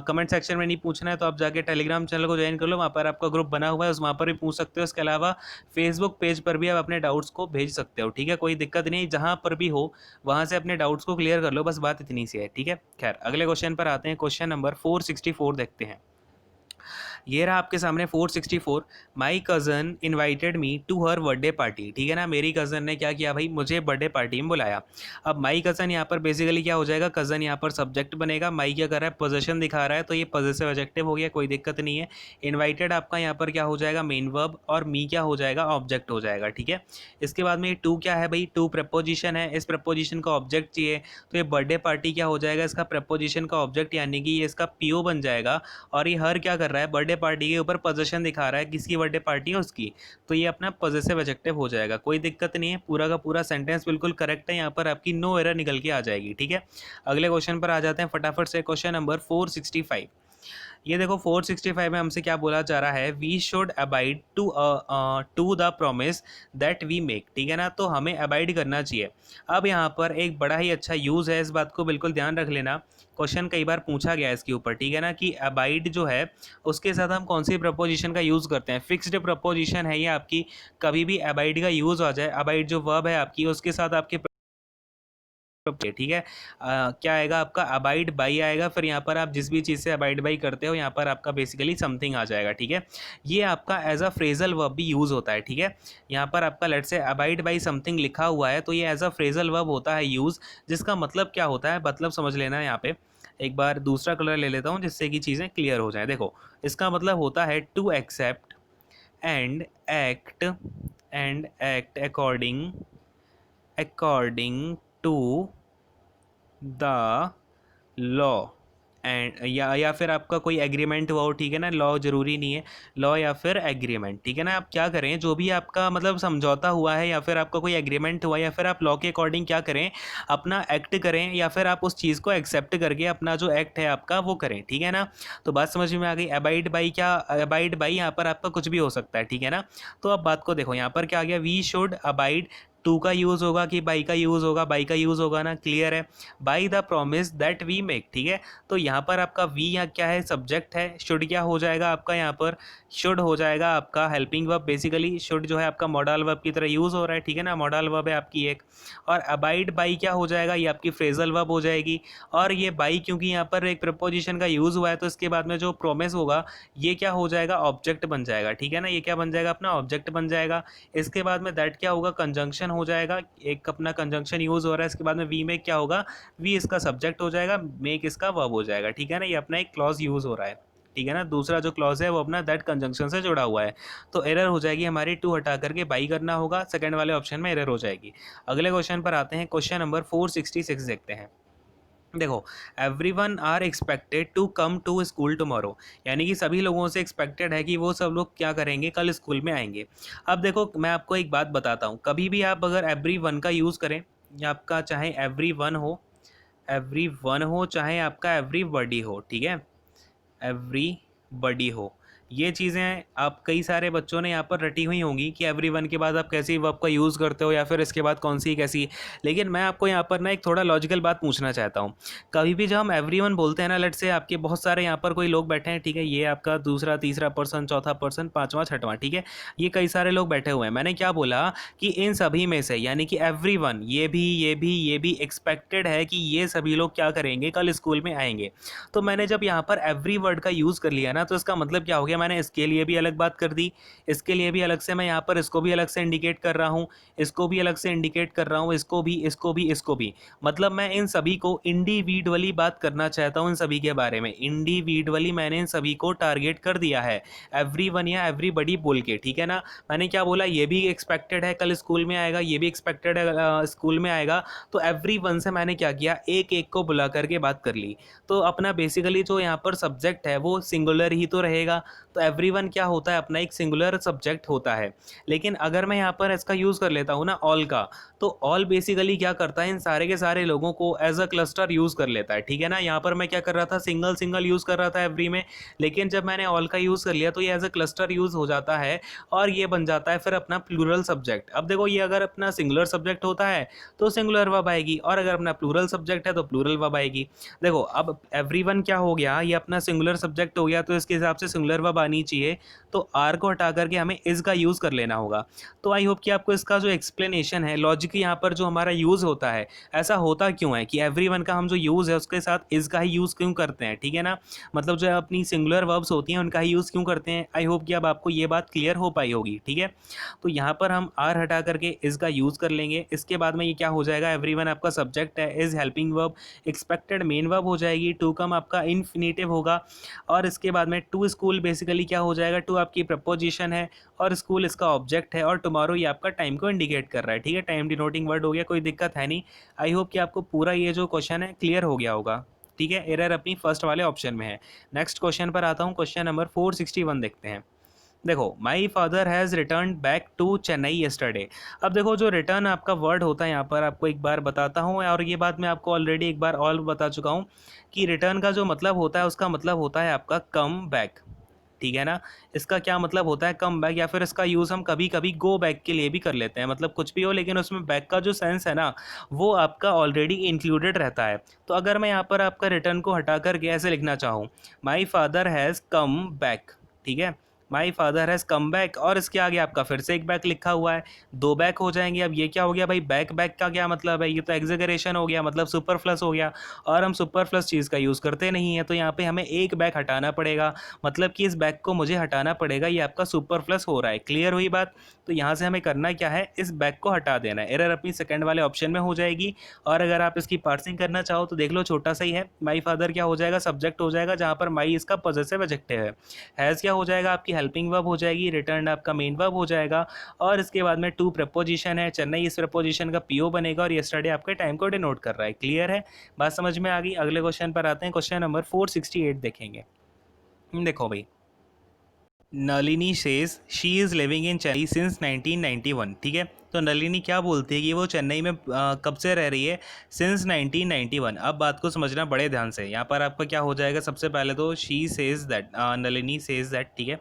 Speaker 1: कमेंट सेक्शन में नहीं पूछना है तो आप जाके टेलीग्राम चैनल को ज्वाइन कर लो, वहाँ पर आपका ग्रुप बना हुआ है, उस वहाँ पर भी पूछ सकते हो। इसके अलावा फेसबुक पेज पर भी आप अपने डाउट्स को भेज सकते हो, ठीक है। कोई दिक्कत नहीं, जहाँ पर भी हो वहाँ से अपने डाउट्स को क्लियर कर लो, बस बात इतनी सी है, ठीक है। खैर अगले क्वेश्चन पर आते हैं। क्वेश्चन नंबर 464 देखते हैं। ये रहा आपके सामने 464। My cousin invited me to her birthday party, ठीक है ना। मेरी कज़न ने क्या किया भाई, मुझे बर्थडे पार्टी में बुलाया। अब माई कज़न यहाँ पर बेसिकली क्या हो जाएगा, कज़न यहाँ पर सब्जेक्ट बनेगा। माई क्या कर रहा है, पोजेशन दिखा रहा है, तो ये पॉजिटिव एडजेक्टिव हो गया, कोई दिक्कत नहीं है। इन्वाइटेड आपका यहाँ पर क्या हो जाएगा, मेन वर्ब, और मी क्या हो जाएगा, ऑब्जेक्ट हो जाएगा, ठीक है। इसके बाद में ये टू क्या है भाई, टू प्रपोजिशन है। इस प्रपोजिशन का ऑब्जेक्ट चाहिए, तो ये बर्थडे पार्टी क्या हो जाएगा, इसका प्रपोजिशन का ऑब्जेक्ट, यानी कि ये इसका पीओ बन जाएगा। और ये हर क्या कर रहा है, बर्थडे पार्टी के ऊपर पोजीशन दिखा रहा है, किसकी बर्थडे पार्टी है, उसकी। तो ये अपना पॉजिटिव एडजेक्टिव हो जाएगा, कोई दिक्कत नहीं है। पूरा का पूरा सेंटेंस बिल्कुल करेक्ट है, यहाँ पर आपकी नो एरर निकल के आ जाएगी, ठीक है। अगले क्वेश्चन पर आ जाते हैं फटाफट से। Question number 465। ये देखो 465 में हमसे क्या बोला जा रहा है, we should abide to the promise that we make, ठीक है ना। तो हमें अबाइड करना चाहिए। अब यहाँ पर एक बड़ा ही अच्छा यूज़ है, इस बात को बिल्कुल ध्यान रख लेना। क्वेश्चन कई बार पूछा गया है इसके ऊपर, ठीक है ना, कि अबाइड जो है उसके साथ हम कौन सी प्रपोजिशन का यूज़ करते हैं। फिक्स्ड प्रपोजिशन है ये आपकी, कभी भी अबाइड का यूज़ आ जाए, अबाइड जो वर्ब है आपकी उसके साथ आपके ठीक है। क्या आएगा आपका, अबाइड बाई आएगा, फिर यहाँ पर आप जिस भी चीज़ से अबाइड बाई करते हो यहाँ पर आपका बेसिकली समथिंग आ जाएगा, ठीक है। ये आपका एज अ फ्रेजल वर्ब भी यूज़ होता है, ठीक है। यहाँ पर आपका लेट से अबाइड बाई समथिंग लिखा हुआ है, तो ये एज अ फ्रेजल वर्ब होता है यूज़, जिसका मतलब क्या होता है, मतलब समझ लेना यहाँ पे। एक बार दूसरा कलर ले लेता हूँ जिससे कि चीज़ें क्लियर हो जाएँ। देखो इसका मतलब होता है to accept and act according to the law and या फिर आपका कोई एग्रीमेंट हुआ हो, ठीक है ना। लॉ जरूरी नहीं है, लॉ या फिर एग्रीमेंट, ठीक है ना। आप क्या करें, जो भी आपका मतलब समझौता हुआ है या फिर आपका कोई एग्रीमेंट हुआ, या फिर आप लॉ के अकॉर्डिंग क्या करें, अपना एक्ट करें, या फिर आप उस चीज़ को एक्सेप्ट करके अपना जो एक्ट है आपका वो करें, ठीक है ना। तो बात समझ में आ गई। अबाइड बाई, क्या अबाइड बाई यहाँ पर आपका कुछ भी हो सकता है, ठीक है ना। तो अब बात को देखो, यहाँ पर क्या आ गया, वी शुड अबाइड, टू का यूज़ होगा कि बाई का यूज़ होगा, बाई का यूज़ होगा ना, क्लियर है। By the promise that we make, ठीक है। तो यहाँ पर आपका वी यहाँ क्या है, सब्जेक्ट है। शुड क्या हो जाएगा आपका, यहाँ पर शुड हो जाएगा आपका हेल्पिंग वर्ब। बेसिकली शुड जो है आपका मॉडल वर्ब की तरह यूज़ हो रहा है, ठीक है ना, मॉडल वर्ब है आपकी एक। और अबाइड बाई क्या हो जाएगा, ये आपकी फ्रेजल वर्ब हो जाएगी। और ये बाई क्योंकि यहाँ पर एक प्रपोजिशन का यूज़ हुआ है, तो इसके बाद में जो प्रोमिस होगा ये क्या हो जाएगा, ऑब्जेक्ट बन जाएगा, ठीक है ना। ये क्या बन जाएगा, अपना ऑब्जेक्ट बन जाएगा। इसके बाद में दैट क्या होगा, कंजंक्शन हो जाएगा, एक अपना कंजंक्शन यूज़ हो रहा है। इसके बाद में वी में क्या होगा, वी इसका सब्जेक्ट हो जाएगा, मेक इसका वर्ब हो जाएगा, ठीक है ना। ये अपना एक क्लॉज यूज़ हो रहा है, ठीक है ना। दूसरा जो क्लॉज है वो अपना दैट कंजंक्शन से जुड़ा हुआ है। तो एरर हो जाएगी हमारी, टू हटा करके बाई करना होगा, सेकंड वाले ऑप्शन में एरर हो जाएगी। अगले क्वेश्चन पर आते हैं, क्वेश्चन नंबर 466 देखते हैं। देखो everyone are expected to come to school tomorrow, यानी कि सभी लोगों से एक्सपेक्टेड है कि वो सब लोग क्या करेंगे, कल स्कूल में आएंगे। अब देखो मैं आपको एक बात बताता हूँ, कभी भी आप अगर एवरी वन का यूज़ करें, या आपका चाहे एवरी वन हो चाहे आपका एवरीबॉडी हो, ठीक है, एवरीबॉडी हो, ये चीज़ें आप कई सारे बच्चों ने यहाँ पर रटी हुई होंगी कि एवरीवन के बाद आप कैसी वर्ब का यूज़ करते हो, या फिर इसके बाद कौन सी कैसी। लेकिन मैं आपको यहाँ पर ना एक थोड़ा लॉजिकल बात पूछना चाहता हूँ। कभी भी जब हम एवरीवन बोलते हैं ना, लेट से आपके बहुत सारे यहाँ पर कोई लोग बैठे हैं, ठीक है, ये आपका दूसरा तीसरा पर्सन, चौथा पर्सन, पाँचवा छठवां, ठीक है, ये कई सारे लोग बैठे हुए हैं। मैंने क्या बोला कि इन सभी में से, यानी कि एवरीवन, ये भी एक्सपेक्टेड है कि ये सभी लोग क्या करेंगे, कल स्कूल में आएंगे। तो मैंने जब यहाँ पर एवरी वर्ड का यूज़ कर लिया ना, तो इसका मतलब क्या हो गया, मैंने इसके लिए भी अलग बात कर दी, इसके लिए भी अलग से, मैं यहाँ पर इसको भी अलग से इंडिकेट कर रहा हूँ, इसको भी अलग से इंडिकेट कर रहा हूँ, इसको भी, इसको भी, इसको भी। मतलब मैं इन सभी को इंडिविजुअली बात करना चाहता हूँ, इन सभी के बारे में इंडिविजुअली मैंने इन सभी को टारगेट कर दिया है, एवरीवन या एवरीबडी बोल के, ठीक है ना। मैंने क्या बोला, ये भी एक्सपेक्टेड है कल स्कूल में आएगा, ये भी एक्सपेक्टेड है स्कूल में आएगा। तो एवरीवन से मैंने क्या किया, एक एक को बुला करके बात कर ली। तो अपना बेसिकली जो यहाँ पर सब्जेक्ट है वो सिंगुलर ही तो रहेगा। तो एवरीवन क्या होता है, अपना एक सिंगुलर सब्जेक्ट होता है। लेकिन अगर मैं यहाँ पर इसका यूज़ कर लेता हूँ ना, ऑल का, तो ऑल बेसिकली क्या करता है, इन सारे के सारे लोगों को एज अ क्लस्टर यूज़ कर लेता है, ठीक है ना। यहाँ पर मैं क्या कर रहा था, सिंगल सिंगल यूज़ कर रहा था एवरी में, लेकिन जब मैंने ऑल का यूज़ कर लिया तो ये एज अ क्लस्टर यूज़ हो जाता है, और ये बन जाता है फिर अपना प्लूरल सब्जेक्ट। अब देखो ये अगर अपना सिंगुलर सब्जेक्ट होता है तो सिंगुलर वर्ब आएगी, और अगर अपना प्लूरल सब्जेक्ट है तो प्लूरल वर्ब आएगी। देखो अब एवरीवन क्या हो गया, ये अपना सिंगुलर सब्जेक्ट हो गया, तो इसके हिसाब से सिंगुलर वर्ब आनी चाहिए। तो आर को हटा करके हमें इज का यूज़ कर लेना होगा। तो आई होप कि आपको इसका जो एक्सप्लेनेशन है, लॉजिक यहाँ पर जो हमारा यूज़ होता है, ऐसा होता क्यों है कि एवरीवन का हम जो यूज़ है उसके साथ इज का ही यूज़ क्यों करते हैं, ठीक है ना। मतलब जो अपनी सिंगुलर वर्ब्स होती हैं उनका ही यूज़ क्यों करते हैं। आई होप कि अब आपको ये बात क्लियर हो पाई होगी, ठीक है। तो यहाँ पर हम आर हटा करके इज का यूज़ कर लेंगे। इसके बाद में ये क्या हो जाएगा, एवरीवन आपका सब्जेक्ट है, is helping verb, expected main verb हो जाएगी, टू कम आपका इन्फिनेटिव होगा, और इसके बाद में टू स्कूल बेसिकली क्या हो जाएगा, टू आपकी प्रपोजिशन है, और स्कूल इसका ऑब्जेक्ट है, और टुमारो ये आपका टाइम को इंडिकेट कर रहा है, ठीक है, टाइम डिनोटिंग वर्ड हो गया, कोई दिक्कत है नहीं। आई होप कि आपको पूरा ये जो क्वेश्चन है क्लियर हो गया होगा, ठीक है। एरर अपनी फर्स्ट वाले ऑप्शन में है। नेक्स्ट क्वेश्चन पर आता हूँ, क्वेश्चन नंबर 461 देखते हैं। देखो my father has return back to Chennai yesterday. अब देखो जो रिटर्न आपका वर्ड होता है यहाँ पर आपको एक बार बताता हूँ, और ये बात मैं आपको ऑलरेडी एक बार और बता चुका हूँ कि रिटर्न का जो मतलब होता है उसका मतलब होता है आपका कम बैक। ठीक है ना। इसका क्या मतलब होता है कम बैक, या फिर इसका यूज़ हम कभी कभी गो बैक के लिए भी कर लेते हैं, मतलब कुछ भी हो लेकिन उसमें बैक का जो सेंस है ना वो आपका ऑलरेडी इंक्लूडेड रहता है। तो अगर मैं यहाँ पर आपका रिटर्न को हटा करके ऐसे लिखना चाहूँ, माई फादर हैज़ कम बैक। ठीक है, माई फादर हैज़ कम बैक, और इसके आगे आपका फिर से एक बैक लिखा हुआ है, दो बैक हो जाएंगे। अब ये क्या हो गया भाई, बैक बैक का क्या मतलब है, ये तो एग्जेगरेशन हो गया, मतलब सुपरफ्लस हो गया, और हम सुपरफ्लस चीज़ का यूज़ करते नहीं है, तो यहाँ पे हमें एक बैक हटाना पड़ेगा, मतलब कि इस बैक को मुझे हटाना पड़ेगा, ये आपका सुपरफ्लस हो रहा है। क्लियर हुई बात। तो यहाँ से हमें करना क्या है, इस बैक को हटा देना है। एरर अपनी सेकंड वाले ऑप्शन में हो जाएगी, और अगर आप इसकी पार्सिंग करना चाहो तो देख लो, छोटा सा ही है। माई फादर क्या हो जाएगा, सब्जेक्ट हो जाएगा, जहाँ पर माई इसका पॉजेसिव एडजेक्टिव है। हैज़ क्या हो जाएगा, आपकी हेल्पिंग वर्ब हो जाएगी, रिटर्न आपका मेन वर्ब हो जाएगा, और इसके बाद में टू प्रपोजिशन है, चेन्नई इस प्रपोजिशन का पीओ बनेगा, और यस्टरडे आपके टाइम को डिनोट कर रहा है। क्लियर है, बात समझ में आ गई। अगले क्वेश्चन पर आते हैं, क्वेश्चन नंबर 468 देखेंगे। देखो भाई, Nalini says she is living in Chennai since 1991। ठीक है, तो नलिनी क्या बोलती है कि वो चेन्नई में कब से रह रही है, सिंस 1991। अब बात को समझना बड़े ध्यान से। यहाँ पर आपका क्या हो जाएगा, सबसे पहले तो she says that, Nalini says that. ठीक है,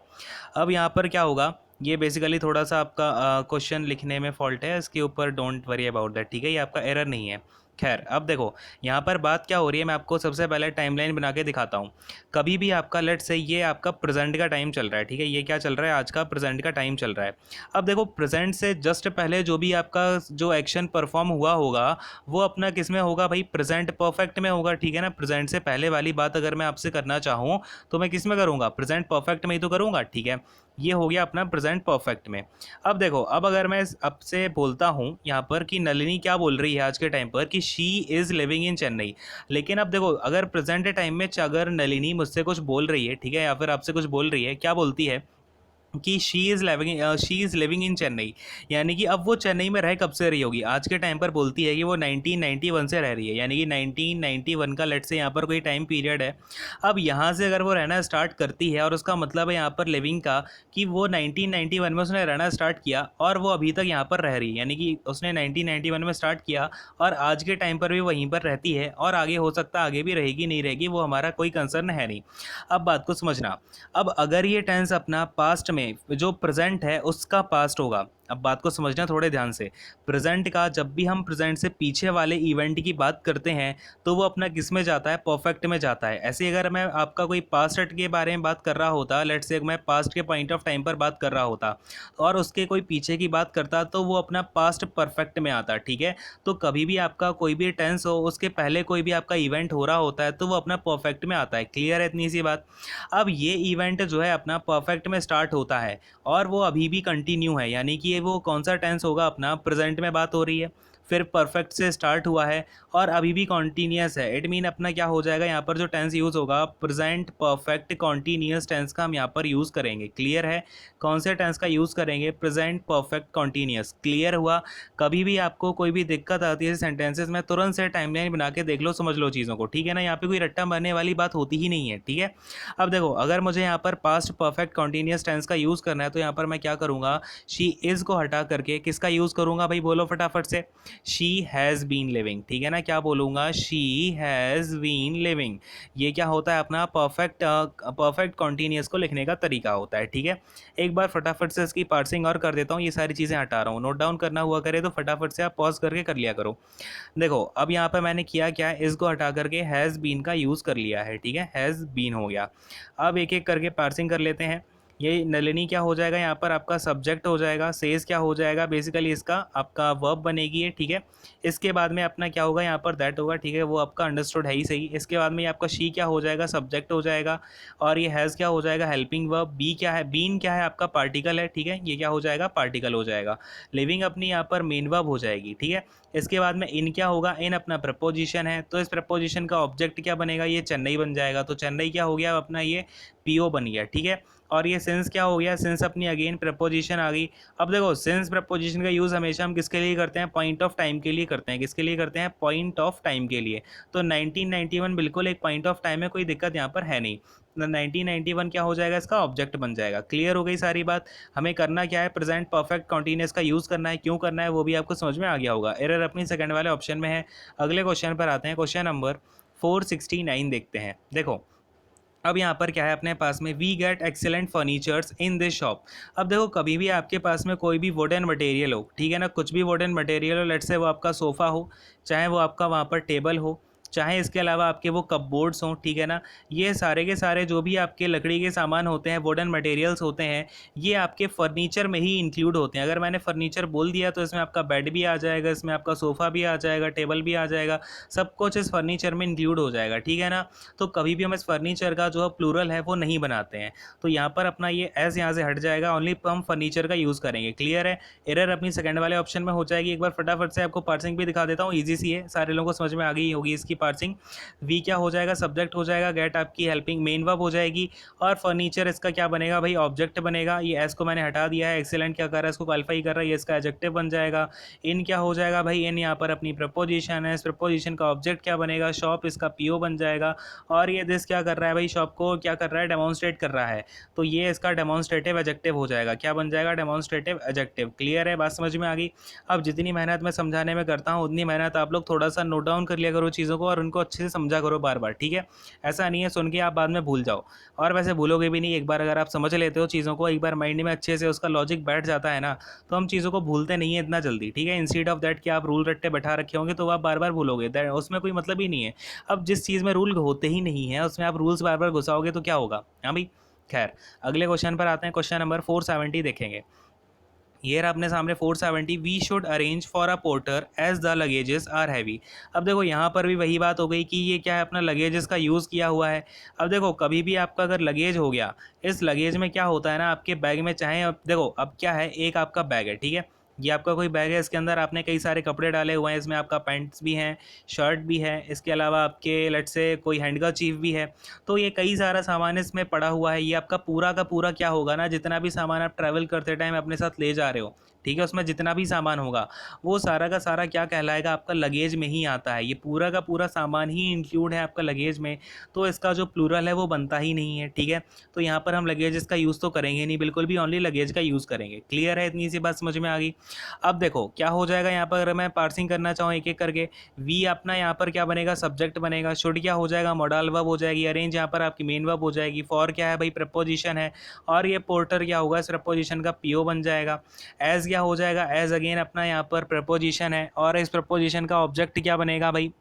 Speaker 1: अब यहाँ पर क्या होगा, ये बेसिकली थोड़ा सा आपका क्वेश्चन लिखने में फॉल्ट है, इसके ऊपर डोंट वरी अबाउट दैट। ठीक है, ये आपका एरर नहीं है। खैर, अब देखो यहाँ पर बात क्या हो रही है, मैं आपको सबसे पहले टाइमलाइन बना के दिखाता हूँ। कभी भी आपका लेट से ये आपका प्रेजेंट का टाइम चल रहा है। ठीक है, ये क्या चल रहा है, आज का प्रेजेंट का टाइम चल रहा है। अब देखो प्रेजेंट से जस्ट पहले जो भी आपका जो एक्शन परफॉर्म हुआ होगा वो अपना किस में होगा भाई, प्रेजेंट परफेक्ट में होगा। ठीक है ना, प्रेजेंट से पहले वाली बात अगर मैं आपसे करना चाहूँ तो मैं किस में करूँगा, प्रेजेंट परफेक्ट में ही तो करूँगा। ठीक है, ये हो गया अपना प्रेजेंट परफेक्ट में। अब देखो, अब अगर मैं आपसे बोलता हूँ यहाँ पर कि नलिनी क्या बोल रही है आज के टाइम पर, कि she is living in Chennai. लेकिन अब देखो, अगर प्रेजेंट टाइम में अगर नलिनी मुझसे कुछ बोल रही है, ठीक है, या फिर आपसे कुछ बोल रही है, क्या बोलती है कि she is living in Chennai, यानी कि अब वो चेन्नई में रह कब से रही होगी, आज के टाइम पर बोलती है कि वो 1991 से रह रही है, यानी कि 1991 का लेट से यहाँ पर कोई टाइम पीरियड है। अब यहाँ से अगर वो रहना स्टार्ट करती है, और उसका मतलब है यहाँ पर लिविंग का, कि वो 1991 में उसने रहना स्टार्ट किया और वो अभी तक यहाँ पर रह रही है, यानी कि उसने 1991 में स्टार्ट किया और आज के टाइम पर भी वहीं पर रहती है, और आगे हो सकता है आगे भी रहेगी नहीं रहेगी, वो हमारा कोई कंसर्न है नहीं। अब बात को समझना, अब अगर ये टेंस अपना पास्ट में जो प्रेजेंट है उसका पास्ट होगा। अब बात को समझना थोड़े ध्यान से, प्रेजेंट का जब भी हम प्रेजेंट से पीछे वाले इवेंट की बात करते हैं तो वो अपना किस में जाता है, परफेक्ट में जाता है। ऐसे अगर मैं आपका कोई पास्ट के बारे में बात कर रहा होता, लेट्स से मैं पास्ट के पॉइंट ऑफ टाइम पर बात कर रहा होता और उसके कोई पीछे की बात करता, तो वो अपना पास्ट परफेक्ट में आता। ठीक है, तो कभी भी आपका कोई भी टेंस हो, उसके पहले कोई भी आपका इवेंट हो रहा होता है तो वो अपना परफेक्ट में आता है। क्लियर है इतनी सी बात। अब ये इवेंट जो है अपना परफेक्ट में स्टार्ट होता है और वो अभी भी कंटिन्यू है, यानी कि ये वो कौन सा टेंस होगा, अपना प्रेजेंट में बात हो रही है, फिर परफेक्ट से स्टार्ट हुआ है और अभी भी कॉन्टीन्यूस है। इट मीन अपना क्या हो जाएगा, यहाँ पर जो टेंस यूज़ होगा प्रेजेंट परफेक्ट कॉन्टीन्यूस टेंस का हम यहाँ पर यूज़ करेंगे। क्लियर है, कौन से टेंस का यूज़ करेंगे, प्रेजेंट परफेक्ट कॉन्टीन्यूस। क्लियर हुआ। कभी भी आपको कोई भी दिक्कत आती है सेंटेंसेस में, तुरंत से टाइमलाइन बना के देख लो, समझ लो चीज़ों को। ठीक है ना, यहाँ पे कोई रट्टा मारने वाली बात होती ही नहीं है। ठीक है, अब देखो, अगर मुझे यहाँ पर पास्ट परफेक्ट कॉन्टीन्यूस टेंस का यूज़ करना है तो यहाँ पर मैं क्या करूँगा, शी इज़ को हटा करके किसका यूज़ करूँगा भाई, बोलो फटाफट से, शी हैज़ बीन लिविंग। ठीक है ना, क्या बोलूँगा, शी हैज़ बीन लिविंग। ये क्या होता है, अपना परफेक्ट कॉन्टीन्यूस को लिखने का तरीका होता है। ठीक है, एक बार फटाफट से इसकी पार्सिंग और कर देता हूँ, ये सारी चीज़ें हटा रहा हूँ, नोट डाउन करना हुआ करे तो फटाफट से आप पॉज करके कर लिया करो। देखो, अब यहाँ पर मैंने किया क्या है, इसको हटा करके हैज़ बीन का यूज़ कर लिया है। ठीक है, हैज़ बीन हो गया। अब एक एक करके पार्सिंग कर लेते हैं। ये नलिनी क्या हो जाएगा, यहाँ पर आपका सब्जेक्ट हो जाएगा, सेज क्या हो जाएगा, बेसिकली इसका आपका वर्ब बनेगी है। ठीक है, इसके बाद में अपना क्या होगा, यहाँ पर दैट होगा। ठीक है, वो आपका अंडरस्टूड है ही सही। इसके बाद में आपका शी क्या हो जाएगा, सब्जेक्ट हो जाएगा, और ये हैज़ क्या हो जाएगा, हेल्पिंग वर्ब। बी क्या है, बीन क्या है, आपका पार्टिकल है। ठीक है, ये क्या हो जाएगा, पार्टिकल हो जाएगा। लिविंग अपनी यहाँ पर मेन वर्ब हो जाएगी। ठीक है, इसके बाद में इन क्या होगा, इन अपना प्रपोजिशन है, तो इस प्रपोजिशन का ऑब्जेक्ट क्या बनेगा, ये चेन्नई बन जाएगा। तो चेन्नई क्या हो गया, अपना ये पीओ बन गया। ठीक है, और ये सिंस क्या हो गया, सिंस अपनी अगेन प्रपोजिशन आ गई। अब देखो सिंस प्रपोजिशन का यूज़ हमेशा हम किसके लिए करते हैं, पॉइंट ऑफ टाइम के लिए करते हैं। किसके लिए करते हैं, पॉइंट ऑफ टाइम के लिए। तो 1991 बिल्कुल एक पॉइंट ऑफ टाइम है, कोई दिक्कत यहाँ पर है नहीं। 1991 क्या हो जाएगा, इसका ऑब्जेक्ट बन जाएगा। क्लियर हो गई सारी बात। हमें करना क्या है, प्रेजेंट परफेक्ट कॉन्टिन्यूस का यूज़ करना है। क्यों करना है वो भी आपको समझ में आ गया होगा। एरर अपनी सेकंड वाले ऑप्शन में है। अगले क्वेश्चन पर आते हैं, क्वेश्चन नंबर 469 देखते हैं। देखो अब यहाँ पर क्या है अपने पास में, we get excellent furnitures in this shop. अब देखो कभी भी आपके पास में कोई भी वुडन मटेरियल हो, ठीक है ना, कुछ भी वुडन मटेरियल हो, लेट से वो आपका सोफ़ा हो, चाहे वो आपका वहाँ पर टेबल हो, चाहे इसके अलावा आपके वो कपबोर्ड्स हों, ठीक है ना, ये सारे के सारे जो भी आपके लकड़ी के सामान होते हैं, वुडन मटेरियल्स होते हैं, ये आपके फर्नीचर में ही इंक्लूड होते हैं। अगर मैंने फर्नीचर बोल दिया तो इसमें आपका बेड भी आ जाएगा, इसमें आपका सोफ़ा भी आ जाएगा, टेबल भी आ जाएगा, सब कुछ इस फर्नीचर में इंक्लूड हो जाएगा, ठीक है ना। तो कभी भी हम इस फर्नीचर का जो प्लूरल है वो नहीं बनाते हैं। तो यहाँ पर अपना ये एज यहाँ से हट जाएगा, ओनली हम फर्नीचर का यूज़ करेंगे। क्लियर है। एरर अपनी सेकंड वाले ऑप्शन में हो जाएगी। एक बार फटाफट से आपको पार्सिंग भी दिखा देता हूँ, ईजी सी है, सारे लोगों को समझ में आ गई होगी इसकी पार्सिंग। वी क्या हो जाएगा, सब्जेक्ट हो जाएगा, गेट आपकी हेल्पिंग मेन वर्ब हो जाएगी, और फर्नीचर इसका क्या बनेगा भाई, ऑब्जेक्ट बनेगा। ये एस को मैंने हटा दिया है, एक्सीलेंट क्या कर रहा है, इसको क्वालिफाई कर रहा है, ये इसका एडजेक्टिव बन जाएगा। इन क्या हो जाएगा भाई, इन यहाँ पर अपनी प्रपोजिशन है, इस प्रपोजिशन का ऑब्जेक्ट क्या बनेगा, शॉप इसका पीओ बन जाएगा। और ये दिस क्या कर रहा है भाई, शॉप को क्या कर रहा है, डेमोन्स्ट्रेट कर रहा है, तो ये इसका डेमोन्स्ट्रेटिव एडजेक्टिव हो जाएगा। क्या बन जाएगा, डेमोन्स्ट्रेटिव एडजेक्टिव। क्लियर है, बात समझ में आ गई। अब जितनी मेहनत मैं समझाने में करता हूँ उतनी मेहनत आप लोग थोड़ा सा नोट डाउन कर लिया करो चीज़ों को, और उनको अच्छे से समझा करो बार बार, ठीक है। ऐसा नहीं है सुन के आप बाद में भूल जाओ, और वैसे भूलोगे भी नहीं। एक बार अगर आप समझ लेते हो चीज़ों को, एक बार माइंड में अच्छे से उसका लॉजिक बैठ जाता है ना, तो हम चीज़ों को भूलते नहीं है इतना जल्दी, ठीक है। इंस्टीड ऑफ दैट कि आप रूल रट्टे बैठा रखे होंगे तो आप बार बार भूलोगे, उसमें कोई मतलब ही नहीं है। अब जिस चीज़ में रूल होते ही नहीं है उसमें आप रूल्स बार बार घुसाओगे तो क्या होगा। हाँ भाई, खैर अगले क्वेश्चन पर आते हैं। क्वेश्चन नंबर 470 देखेंगे। ये रहा अपने सामने 470, we should arrange for a porter as the luggages are heavy. अब देखो यहाँ पर भी वही बात हो गई कि ये क्या है, अपना लगेजेस का यूज़ किया हुआ है। अब देखो कभी भी आपका अगर लगेज हो गया, इस लगेज में क्या होता है ना, आपके बैग में चाहे, अब देखो अब क्या है, एक आपका बैग है, ठीक है, ये आपका कोई बैग है, इसके अंदर आपने कई सारे कपड़े डाले हुए हैं, इसमें आपका पैंट्स भी हैं, शर्ट भी है, इसके अलावा आपके लेट से कोई हैंडकरचीफ भी है। तो ये कई सारा सामान इसमें पड़ा हुआ है। ये आपका पूरा का पूरा क्या होगा ना, जितना भी सामान आप ट्रैवल करते टाइम अपने साथ ले जा रहे हो, ठीक है, उसमें जितना भी सामान होगा वो सारा का सारा क्या कहलाएगा, आपका लगेज में ही आता है। ये पूरा का पूरा सामान ही इंक्लूड है आपका लगेज में, तो इसका जो प्लूरल है वो बनता ही नहीं है, ठीक है। तो यहाँ पर हम लगेज का यूज़ तो करेंगे नहीं, बिल्कुल भी, ओनली लगेज का यूज़ करेंगे। क्लियर है, इतनी सी बात समझ में आ गई। अब देखो क्या हो जाएगा यहाँ पर, अगर मैं पार्सिंग करना चाहूँ एक एक करके, वी अपना यहाँ पर क्या बनेगा, सब्जेक्ट बनेगा, शुड क्या हो जाएगा, मॉडल वर्ब हो जाएगी, अरेंज यहाँ पर आपकी मेन वर्ब हो जाएगी, फॉर क्या है भाई, प्रपोजिशन है, और ये पोर्टर क्या होगा, इस प्रपोजिशन का पीओ बन जाएगा। एज क्या हो जाएगा, एज अगेन अपना यहाँ पर प्रपोजिशन है, और इस प्रपोजिशन का ऑब्जेक्ट क्या बनेगा भाई,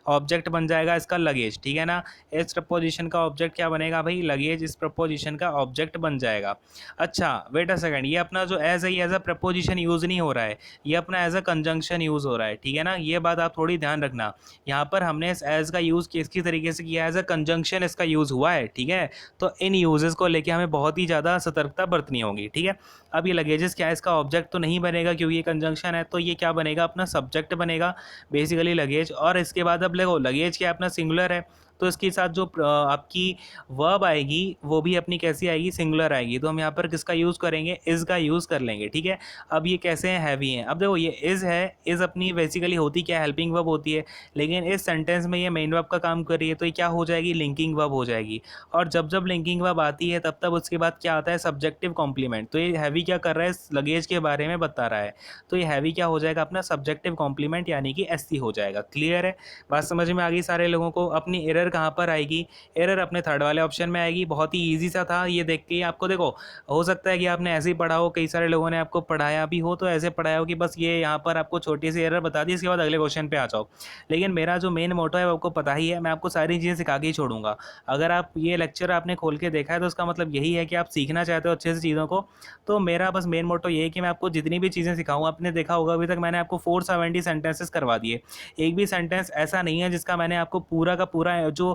Speaker 1: ऑब्जेक्ट बन जाएगा इसका लगेज, ठीक है ना। इस प्रपोजिशन का ऑब्जेक्ट क्या बनेगा भाई, लगेज, इस प्रपोजिशन का ऑब्जेक्ट बन जाएगा। अच्छा वेट अ सेकंड, ये अपना जो एज है, ये एज अ प्रपोजिशन यूज़ नहीं हो रहा है, ये अपना एज अ कंजंक्शन यूज़ हो रहा है, ठीक है ना। ये बात आप थोड़ी ध्यान रखना। यहाँ पर हमने इस एज का यूज़ किसकी तरीके से किया, एज अ कंजंक्शन इसका यूज़ हुआ है, ठीक है। तो इन यूजेस को लेके हमें बहुत ही ज़्यादा सतर्कता बरतनी होगी, ठीक है। अब ये लगेजेस क्या है, इसका ऑब्जेक्ट तो नहीं बनेगा क्योंकि ये कंजंक्शन है, तो ये क्या बनेगा, अपना सब्जेक्ट बनेगा बेसिकली लगेज। और इसके बाद अब देखो लगेज क्या अपना सिंगुलर है, तो इसके साथ जो आपकी वर्ब आएगी वो भी अपनी कैसी आएगी, सिंगुलर आएगी। तो हम यहाँ पर किसका यूज़ करेंगे, इज़ का यूज़ कर लेंगे, ठीक है। अब ये कैसे हैं, हैवी हैं। अब देखो ये इज़ है, इज़ अपनी बेसिकली होती क्या, हेल्पिंग वर्ब होती है, लेकिन इस सेंटेंस में ये मेन वर्ब का काम कर रही है, तो ये क्या हो जाएगी, लिंकिंग वर्ब हो जाएगी। और जब जब लिंकिंग वर्ब आती है तब तब उसके बाद क्या आता है, सब्जेक्टिव कॉम्प्लीमेंट। तो ये हैवी क्या कर रहा है, इस लगेज के बारे में बता रहा है, तो ये हैवी क्या हो जाएगा, अपना सब्जेक्टिव कॉम्प्लीमेंट यानी कि एससी हो जाएगा। क्लियर है, बात समझ में आ गई सारे लोगों को। अपनी एरर कहाँ पर आएगी, एरर अपने थर्ड वाले ऑप्शन में आएगी। बहुत ही ईजी सा था ये, देख के आपको देखो हो सकता है कि आपने ऐसे ही पढ़ा हो, कई सारे लोगों ने आपको पढ़ाया भी हो, तो ऐसे पढ़ाया हो कि बस ये यहाँ पर आपको छोटी सी एरर बता दी, इसके बाद अगले क्वेश्चन पे आ जाओ। लेकिन मेरा जो मेन मोटो है वो आपको पता ही है, मैं आपको सारी चीज़ें सिखा के ही छोड़ूंगा। अगर आप ये लेक्चर आपने खोल के देखा है तो उसका मतलब यही है कि आप सीखना चाहते हो अच्छे से चीज़ों को। तो मेरा बस मेन मोटो ये है कि मैं आपको जितनी भी चीज़ें सिखाऊँ, आपने देखा होगा अभी तक मैंने आपको 470 सेंटेंसेस करवा दिए। एक भी सेंटेंस ऐसा नहीं है जिसका मैंने आपको पूरा का पूरा जो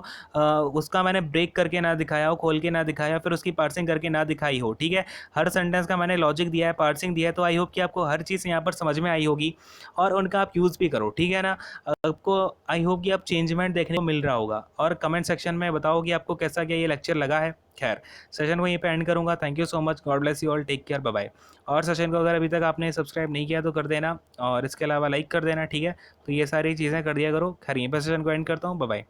Speaker 1: उसका मैंने ब्रेक करके ना दिखाया हो, खोल के ना दिखाया, फिर उसकी पार्सिंग करके ना दिखाई हो, ठीक है। हर सेंटेंस का मैंने लॉजिक दिया है, पार्सिंग दिया है, तो आई होप कि आपको हर चीज़ यहाँ पर समझ में आई होगी और उनका आप यूज़ भी करो, ठीक है ना। आपको आई होप कि आप चेंजमेंट देखने को मिल रहा होगा, और कमेंट सेक्शन में बताओ कि आपको कैसा क्या ये लेक्चर लगा है। खैर, सेशन को यहीं पे एंड करूँगा। Thank you so much, god bless you all, take care, bye bye. और सेशन को अगर अभी तक आपने सब्सक्राइब नहीं किया तो कर देना, और इसके अलावा लाइक कर देना, ठीक है। तो ये सारी चीज़ें कर दिया करो। खैर, यहीं पर सेशन को एंड करता हूँ। Bye bye.